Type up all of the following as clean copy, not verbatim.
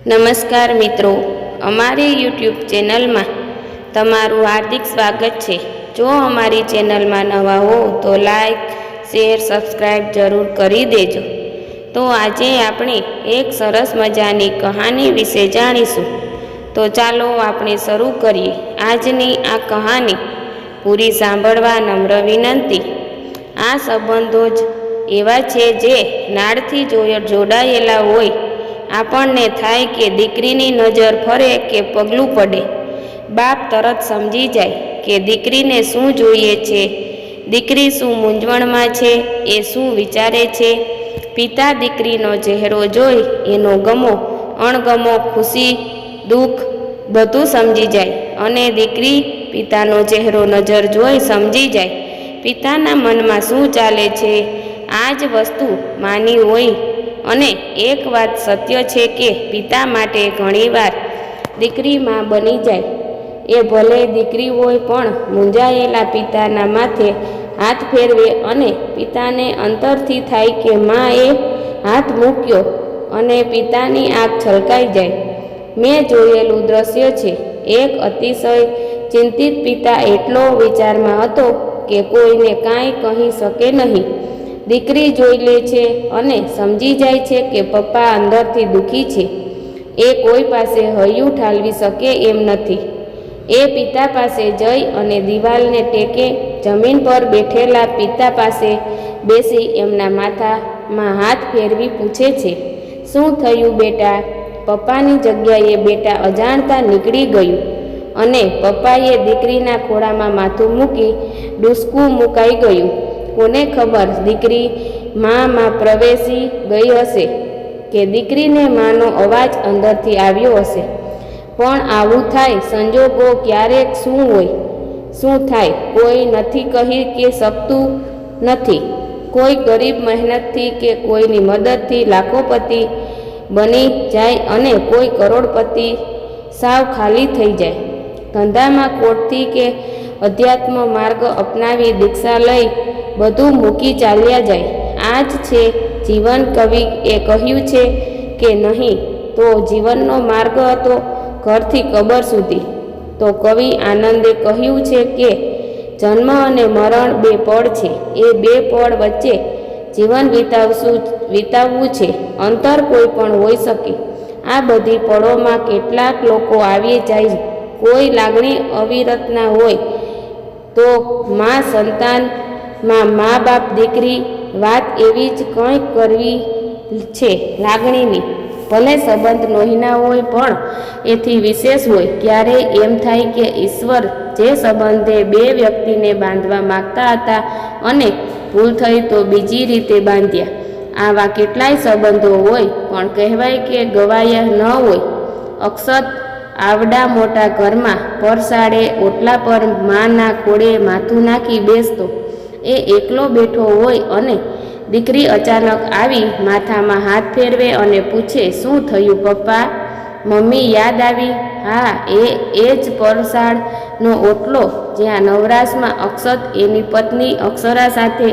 નમસ્કાર મિત્રો, અમારી યુટ્યુબ ચેનલમાં તમારું હાર્દિક સ્વાગત છે। જો અમારી ચેનલમાં નવા હો તો લાઈક, શેર, સબસ્ક્રાઈબ જરૂર કરી દેજો। તો આજે આપણે એક સરસ મજાની કહાની વિશે જાણીશું। તો ચાલો આપણે શરૂ કરીએ આજની આ કહાની। પૂરી સાંભળવા નમ્ર વિનંતી। આ સંબંધો જ એવા છે જે નાળથી જોડાયેલા હોય। આપણને થાય કે દીકરીની નજર ફરે કે પગલું પડે, બાપ તરત સમજી જાય કે દીકરીને શું જોઈએ છે, દીકરી શું મૂંઝવણમાં છે, એ શું વિચારે છે। પિતા દીકરીનો ચહેરો જોઈ એનો ગમો, અણગમો, ખુશી, દુઃખ બધું સમજી જાય અને દીકરી પિતાનો ચહેરો નજર જોઈ સમજી જાય પિતાના મનમાં શું ચાલે છે। આ જ વસ્તુ માની હોય। અને એક વાત સત્ય છે કે પિતા માટે ઘણીવાર દીકરી માં બની જાય। એ ભલે દીકરી હોય પણ મૂંઝાયેલા પિતાના માથે હાથ ફેરવે અને પિતાને અંતરથી થાય કે માં એ હાથ મૂક્યો અને પિતાની આંખ છલકાઈ જાય। મેં જોયેલું દ્રશ્ય છે। એક અતિશય ચિંતિત પિતા એટલો વિચારમાં હતો કે કોઈને કાંઈ કહી શકે નહીં। દીકરી જોઈ લે છે અને સમજી જાય છે કે પપ્પા અંદરથી દુઃખી છે। એ કોઈ પાસે હૈયું ઠાલવી શકે એમ નથી। એ પિતા પાસે જઈ અને દિવાલને ટેકે જમીન પર બેઠેલા પિતા પાસે બેસી એમના માથામાં હાથ ફેરવી પૂછે છે, શું થયું બેટા? પપ્પાની જગ્યાએ બેટા અજાણતા નીકળી ગયું અને પપ્પાએ દીકરીના ખોળામાં માથું મૂકી ડૂસકું મુકાઈ ગયું। કોને ખબર દીકરી માં પ્રવેશી ગઈ હશે કે દીકરીને માનો અવાજ અંદરથી આવ્યો હશે। પણ આવું થાય સંજોગો ક્યારેક શું થાય કોઈ નથી કહી કે શકતું નથી। કોઈ ગરીબ મહેનતથી કે કોઈની મદદથી લાખોપતિ બની જાય અને કોઈ કરોડપતિ સાવ ખાલી થઈ જાય। ધંધામાં ખોટથી કે અધ્યાત્મ માર્ગ અપનાવી દીક્ષા લઈ બધું મૂકી ચાલ્યા જાય। આ જ છે જીવન। કવિએ કહ્યું છે કે નહીં તો જીવનનો માર્ગ હતો ઘરથી કબર સુધી। તો કવિ આનંદે કહ્યું છે કે જન્મ અને મરણ બે પળ છે। એ બે પળ વચ્ચે જીવન વિતાવવું છે। અંતર કોઈ પણ હોઈ શકે। આ બધી પળોમાં કેટલાક લોકો આવી જાય। કોઈ લાગણી અવિરત ના હોય તો માં સંતાન, મા બાપ દીકરી, વાત એવી જ કંઈક કરવી છે લાગણીની। ભલે સંબંધ નોહિના હોય પણ એથી વિશેષ હોય। ક્યારેય એમ થાય કે ઈશ્વર જે સંબંધે બે વ્યક્તિને બાંધવા માગતા હતા અને ભૂલ થઈ તો બીજી રીતે બાંધ્યા। આવા કેટલાય સંબંધો હોય પણ કહેવાય કે ગવાયા ન હોય। અક્ષત આવડા મોટા ઘરમાં પરસાળે ઓટલા પર માના ખોળે માથું નાખી બેસતો। એ એકલો બેઠો હોય અને દીકરી અચાનક આવી માથામાં હાથ ફેરવે અને પૂછે, શું થયું પપ્પા? મમ્મી યાદ આવી? હા, એ જ પરસાળનો ઓટલો જ્યાં નવરાશમાં અક્ષત એની પત્ની અક્ષરા સાથે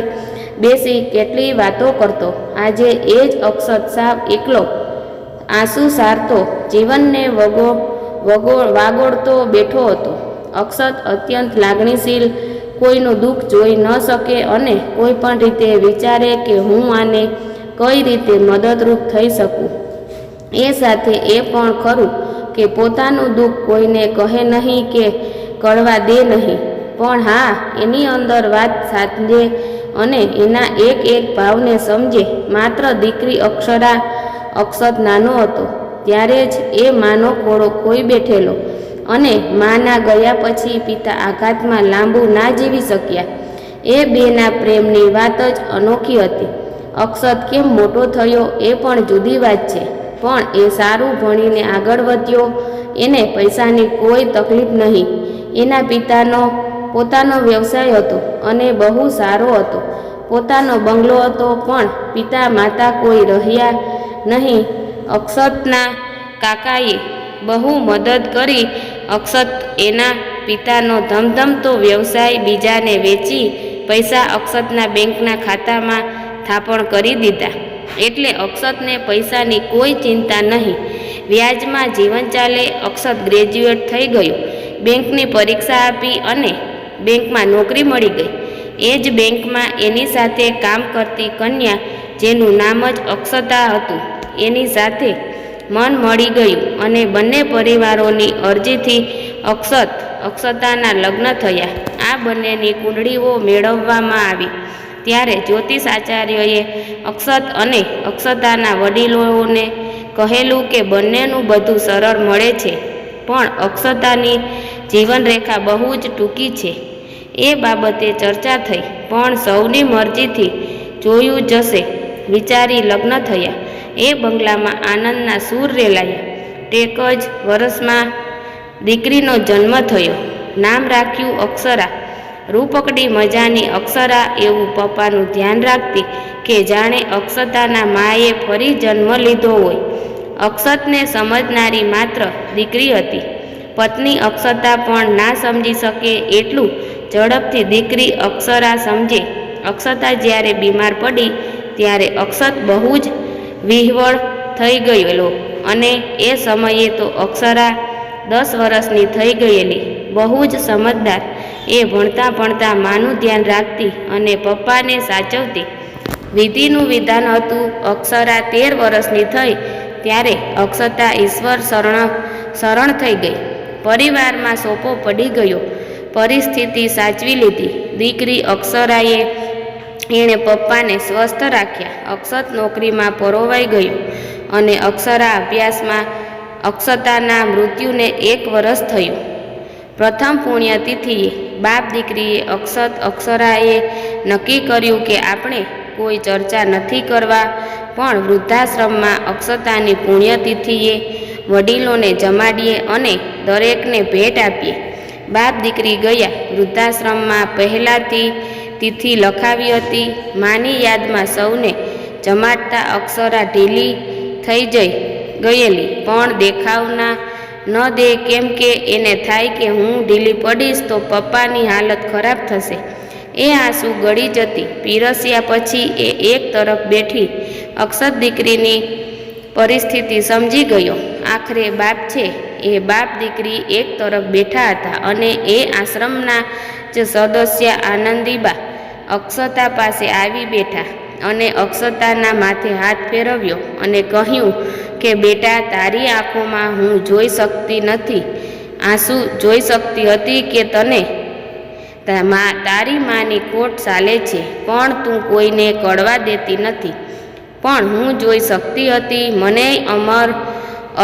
બેસી કેટલી વાતો કરતો। આજે એ જ અક્ષત સાવ એકલો આંસુ સારતો જીવનને વાગોળતો બેઠો હતો। અક્ષત અત્યંત લાગણીશીલ, કોઈનું દુઃખ જોઈ ન શકે અને કોઈ પણ રીતે વિચારે કે હું આને કઈ રીતે મદદરૂપ થઈ શકું। એ સાથે એ પણ ખરું કે પોતાનું દુઃખ કોઈને કહે નહીં કે કળવા દે નહીં। પણ હા, એની અંદર વાત સાંજે અને એના એક એક ભાવને સમજે। માત્ર દીકરી અક્ષત નાનો હતો ત્યારે જ એ માનો ખોળો ખોઈ બેઠેલો અને માના ગયા પછી પિતા આઘાતમાં લાંબુ ના જીવી શક્યા। એ બેના પ્રેમની વાત જ અનોખી હતી। અક્ષત કેમ મોટો થયો એ પણ જુદી વાત છે, પણ એ સારું ભણીને આગળ વધ્યો। એને પૈસાની કોઈ તકલીફ નહીં। એના પિતાનો પોતાનો વ્યવસાય હતો અને બહુ સારો હતો। પોતાનો બંગલો હતો પણ પિતા માતા કોઈ રહ્યા નહીં। અક્ષતના કાકાએ બહુ મદદ કરી। અક્ષત એના પિતાનો ધમધમતો વ્યવસાય બીજાને વેચી પૈસા અક્ષતના બેંકના ખાતામાં થાપણ કરી દીધા। એટલે અક્ષતને પૈસાની કોઈ ચિંતા નહીં। વ્યાજમાં જીવન ચાલે. અક્ષત ગ્રેજ્યુએટ થઈ ગયો, બેંકની પરીક્ષા આપી અને બેંકમાં નોકરી મળી ગઈ. એ જ બેંકમાં એની સાથે કામ કરતી કન્યા, જેનું નામ જ અક્ષતા હતું, એની સાથે મન મળી ગયું અને બંને પરિવારોની અરજીથી અક્ષતાના લગ્ન થયા. આ બંનેની કુંડળીઓ મેળવવામાં આવી ત્યારે જ્યોતિષ આચાર્યએ અક્ષત અને અક્ષતાના વડીલોને કહેલું કે બંનેનું બધું સરળ મળે છે, પણ અક્ષતાની જીવનરેખા બહુ જ ટૂંકી છે. એ બાબતે ચર્ચા થઈ, પણ સૌની મરજીથી જોયું જશે વિચારી લગ્ન થયા. એ બંગલામાં આનંદના સૂર રેલાયા. ટેક જ વર્ષમાં દીકરીનો જન્મ થયો. નામ રાખ્યું અક્ષરા. રૂપકડી મજાની અક્ષરા એવું પપ્પાનું ધ્યાન રાખતી કે જાણે અક્ષતાના માએ ફરી જન્મ લીધો હોય. અક્ષતને સમજનારી માત્ર દીકરી હતી. પત્ની અક્ષતા પણ ના સમજી શકે એટલું ઝડપથી દીકરી અક્ષરા સમજે. અક્ષતા જ્યારે બીમાર પડી ત્યારે અક્ષત બહુ જ વિહવળ થઈ ગયેલો અને એ સમયે તો અક્ષરા 10 વર્ષની થઈ ગયેલી, બહુ જ સમજદાર. એ ભણતા માનું ધ્યાન રાખતી અને પપ્પાને સાચવતી. વિધિનું વિધાન હતું. અક્ષરા 13 વર્ષની થઈ ત્યારે અક્ષતા ઈશ્વર શરણ થઈ ગઈ. પરિવારમાં સોપો પડી ગયો. પરિસ્થિતિ સાચવી લીધી. દીકરી અક્ષરાએ એણે પપ્પાને સ્વસ્થ રાખ્યા. અક્ષત નોકરીમાં પરોવાઈ ગયો અને અક્ષરા અભ્યાસમાં. અક્ષતાના મૃત્યુને 1 વર્ષ થયું. પ્રથમ પુણ્યતિથિએ બાપ દીકરીએ અક્ષરાએ નક્કી કર્યું કે આપણે કોઈ ચર્ચા નથી કરવા, પણ વૃદ્ધાશ્રમમાં અક્ષતાની પુણ્યતિથિએ વડીલોને જમાડીએ અને દરેકને ભેટ આપીએ. બાપ દીકરી ગયા વૃદ્ધાશ્રમમાં. પહેલાંથી તિથિ લખાવી હતી. માની યાદમાં સૌને જમાડતા અક્ષરા ઢીલી થઈ ગયેલી, પણ દેખાવના ન દે, કેમ કે એને થાય કે હું ઢીલી પડીશ તો પપ્પાની હાલત ખરાબ થશે. એ આંસુ ગળી જતી. પીરસ્યા પછી એ એક તરફ બેઠી. અક્ષત દીકરીની પરિસ્થિતિ સમજી ગયો. આખરે બાપ છે. એ બાપ દીકરી એક તરફ બેઠા હતા અને એ આશ્રમના જ સદસ્ય આનંદીબા અક્ષતા પાસે આવી બેઠા અને અક્ષતાના માથે હાથ ફેરવ્યો અને કહ્યું કે બેટા, તારી આંખોમાં હું જોઈ શકતી નથી. આંસુ જોઈ શકતી હતી કે તને તારી માની ખોટ ચાલે છે, પણ તું કોઈને કળવા દેતી નથી. પણ હું જોઈ શકતી હતી. મને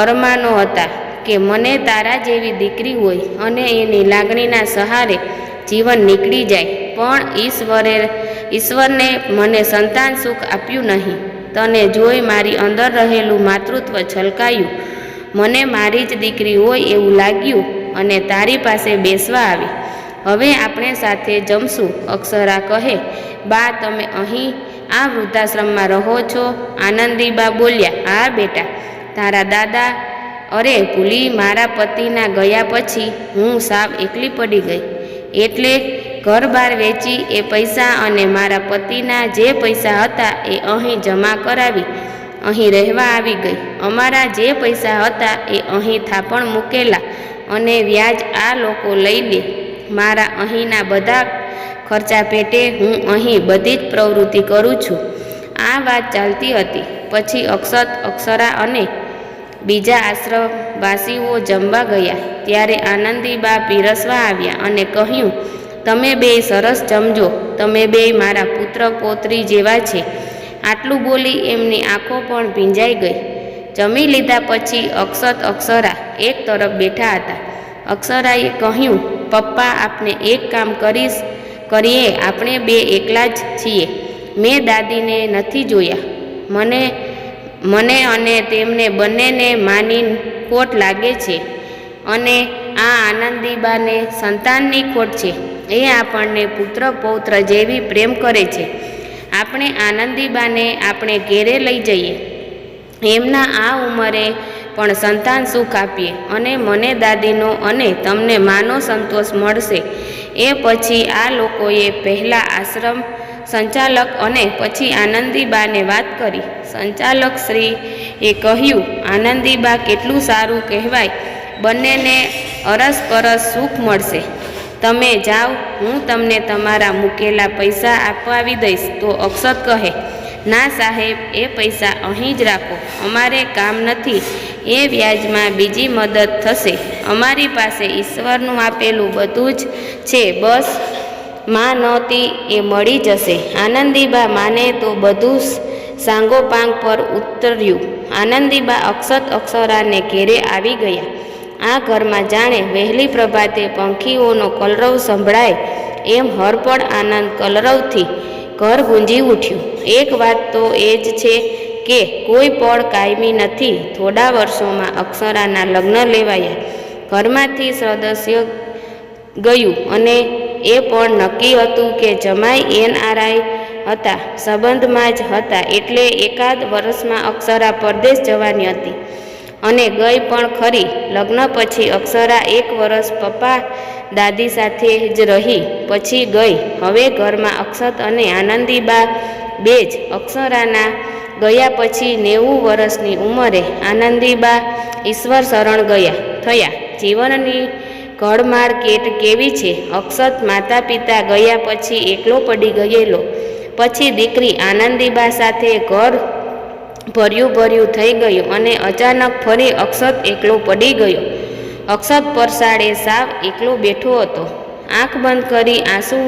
અરમાનો હતા કે મને તારા જેવી દીકરી હોય અને એની લાગણીના સહારે જીવન નીકળી જાય. પણ ઈશ્વરને મને સંતાન સુખ આપ્યું નહીં. તને જોઈ મારી અંદર રહેલું માતૃત્વ છલકાયું. મને મારી જ દીકરી હોય એવું લાગ્યું અને તારી પાસે બેસવા આવી. હવે આપણે સાથે જમશું. અક્ષરા કહે, બા, તમે અહીં આ વૃદ્ધાશ્રમમાં રહો છો? આનંદીબા બોલ્યા, હા બેટા. તારા દાદા? અરે ભૂલી, મારા પતિના ગયા પછી હું સાવ એકલી પડી ગઈ. એટલે ઘર-બાર વેચી એ પૈસા અને મારા પતિના જે પૈસા હતા એ અહીં જમા કરાવી અહીં રહેવા આવી ગઈ. અમારા જે પૈસા હતા એ અહીં થાપણ મૂકેલા અને વ્યાજ આ લોકો લઈ લે. મારા અહીંના બધા ખર્ચા પેટે હું અહીં બધી જ પ્રવૃત્તિ કરું છું. આ વાત ચાલતી હતી. પછી અક્ષરા અને બીજા આશ્રમવાસીઓ જમવા ગયા ત્યારે આનંદીબા પીરસવા આવ્યા અને કહ્યું, તમે બેય સરસ જમજો. તમે બેય મારા પુત્ર પૌત્રી જેવા છે. આટલું બોલી એમની આંખો પણ ભીંજાઈ ગઈ. જમી લીધા પછી અક્ષરા એક તરફ બેઠા હતા. અક્ષરાએ કહ્યું, પપ્પા, આપણે એક કામ કરીએ. આપણે બે એકલા જ છીએ. મેં દાદીને નથી જોયા. મને અને તેમને બંનેને માની ખોટ લાગે છે અને આ આનંદીબાને સંતાનની ખોટ છે. એ આપણને પુત્ર પૌત્ર જેવી પ્રેમ કરે છે. આપણે આનંદીબાને આપણે ઘેરે લઈ જઈએ. એમના આ ઉંમરે પણ સંતાન સુખ આપીએ અને મને દાદીનો અને તમને માનો સંતોષ મળશે. એ પછી આ લોકોએ પહેલાં આશ્રમ સંચાલક અને પછી આનંદીબાને વાત કરી. સંચાલક શ્રી એ કહ્યું, આનંદીબા કેટલું સારું કહેવાય, બંનેને અરસપરસ સુખ મળશે. તમે જાઓ, હું તમને તમારા મૂકેલા પૈસા અપાવી દઈશ. તો અક્ષત કહે, ના સાહેબ, એ પૈસા અહીં જ રાખો, અમારે કામ નથી. એ વ્યાજમાં બીજી મદદ થશે. અમારી પાસે ઈશ્વરનું આપેલું બધું જ છે, બસ માં નહોતી એ મળી જશે. આનંદીબા માને તો બધું સાંગોપાંગ પર ઉતર્યું. આનંદીબા અક્ષત અક્ષરાને ઘેરે આવી ગયા. આ ઘરમાં જાણે વહેલી પ્રભાતે પંખીઓનો કલરવ સંભળાય એમ હરપળ આનંદ કલરવથી ઘર ગુંજી ઉઠ્યું. એક વાત તો એ જ છે કે કોઈ પળ કાયમી નથી. થોડા વર્ષોમાં અક્ષરાના લગ્ન લેવાયા. ઘરમાંથી સદસ્ય ગયું અને એ પણ નક્કી હતું કે જમાઈ NRI હતા, સંબંધમાં જ હતા, એટલે એકાદ વર્ષમાં અક્ષરા પરદેશ જવાની હતી અને ગઈ પણ ખરી. લગ્ન પછી અક્ષરા 1 વર્ષ પપ્પા દાદી સાથે જ રહી, પછી ગઈ. હવે ઘરમાં અક્ષત અને આનંદીબા બે જ. અક્ષરાના ગયા પછી 90 વર્ષની ઉંમરે આનંદીબા ઈશ્વર શરણ થયા. જીવનની ઘડમાળ કેવી છે. અક્ષત માતા પિતા ગયા પછી એકલો પડી ગયેલો. પછી દીકરી આનંદીબા સાથે ઘર ભર્યું થઈ ગયું અને અચાનક ફરી અક્ષત એકલો પડી ગયો. અક્ષત પરસાળે સાવ એકલો બેઠો હતો. આંખ બંધ કરી આંસુ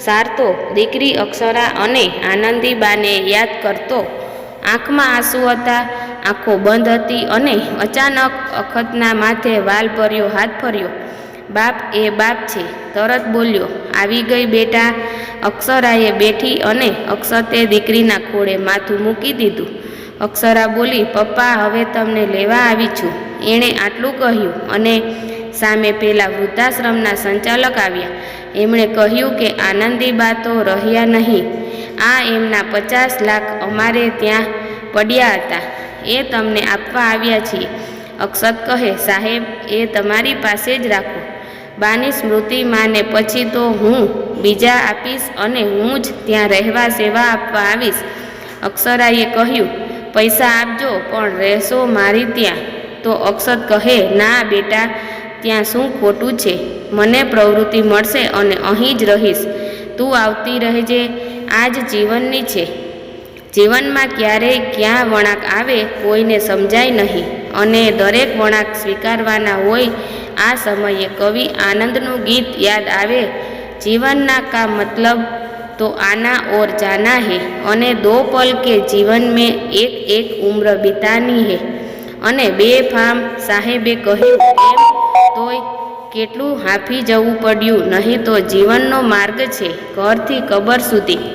સારતો દીકરી અક્ષરા અને આનંદીબાને યાદ કરતો. આંખમાં આંસુ હતા, આંખો બંધ હતી અને અચાનક અક્ષતના માથે વાલ ભર્યો હાથ ફર્યો. બાપ એ બાપ છે, તરત બોલ્યો. આવી ગઈ બેટા. અક્ષરાએ બેઠી અને અક્ષતે દીકરીના ખોળે માથું મૂકી દીધું. અક્ષરા બોલી, પપ્પા, હવે તમને લેવા આવી છું. એણે આટલું કહ્યું અને સામે પેલા વૃદ્ધાશ્રમના સંચાલક આવ્યા. એમણે કહ્યું કે આનંદીબા તો રહ્યા નહીં. આ એમના 50 લાખ અમારે ત્યાં પડ્યા હતા, એ તમને આપવા આવ્યા છીએ. અક્ષત કહે, સાહેબ, એ તમારી પાસે જ રાખો. બાની સ્મૃતિ માને પછી તો હું બીજા આપીશ અને હું જ ત્યાં રહેવા સેવા આપવા આવીશ. અક્ષરાએ કહ્યું, પૈસા આપજો પણ રહેશો મારી ત્યાં. તો અક્ષત કહે, ના બેટા, ત્યાં શું ખોટું છે? મને પ્રવૃત્તિ મળશે અને અહીં જ રહીશ. તું આવતી રહેજે. આ જ જીવનની છે. જીવનમાં ક્યારેય ક્યાં વળાંક આવે કોઈને સમજાય નહીં અને દરેક વળાંક સ્વીકારવાના હોય. આ સમયે કવિ આનંદનું ગીત યાદ આવે, જીવનના કા મતલબ તો આના ઓર જાના હે અને 2 પલ કે જીવન મેં એક ઉમ્ર બિતાની હે. અને બેફામ સાહેબે કહ્યું એમ તોય કેટલું હાંફી જવું પડ્યું. નહીં તો જીવનનો માર્ગ છે ઘરથી કબર સુધી.